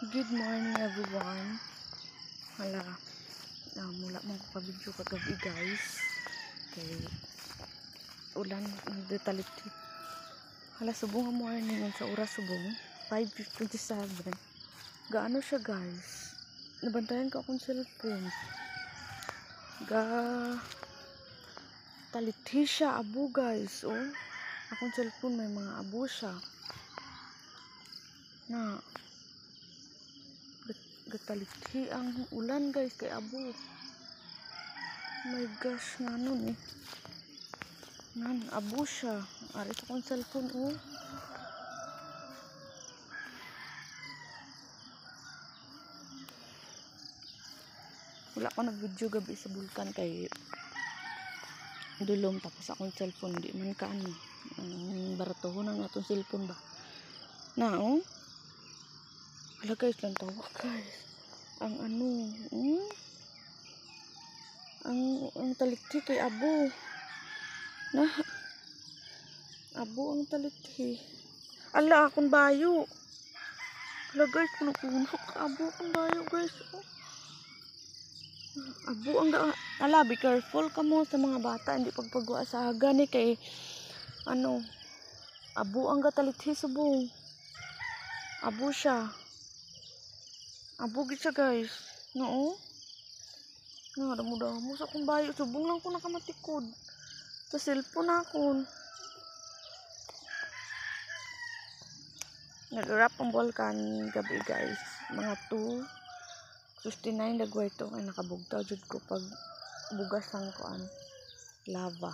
Good morning everyone. Hala, mula mong kapabidyo kagabi guys. Kay ulan nagdetalit. Hala, subong ang morning sa oras subong 5:27. Gaano siya guys? Nabantayan ko akong cellphone. Talithi siya abo guys. Oh, akong cellphone may mga abo siya. Na gatalithi ang ulan guys kay abo. My gosh, nga nun eh. Nan, abo siya. Ari sa kong cellphone oh. Wala ko nag-video gabi sa bulkan kay dulom, tapos akong cellphone di man ka ano. Baratohon ang atong cellphone ba. Na oh. Hala guys, lang tawa guys. Ang ano, ang talithi kay abo. Na, abo ang talithi. Ala, akong bayo. Hala guys, puno-puno ka abo akong bayo guys. Oh. Abo ang ala, be careful ka mo sa mga bata, hindi pagpagawa sa haga ni kay ano, abo ang gatalithi subong. Abo siya. Abo gid siya guys. No. Damo-damo sa akong bayo. Subong lang ko nakamatikod. Sa cellphone akon. Nag-wrap ang bulkan gabi guys. Mga 2:59 dagway to. Ay nakabugtaw jud ko pag bugas ang kuan lava.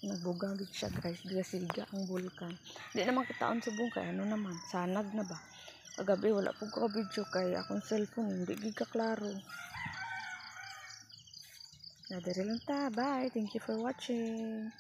Nagbugang gid siya guys. Silga ang bulkan. Di naman kitaon subong kay ano naman. Sanag na ba? Kagabi wala po ko video kay akong cellphone hindi gid ka klaro. Nadiri lang ta. Bye. Thank you for watching.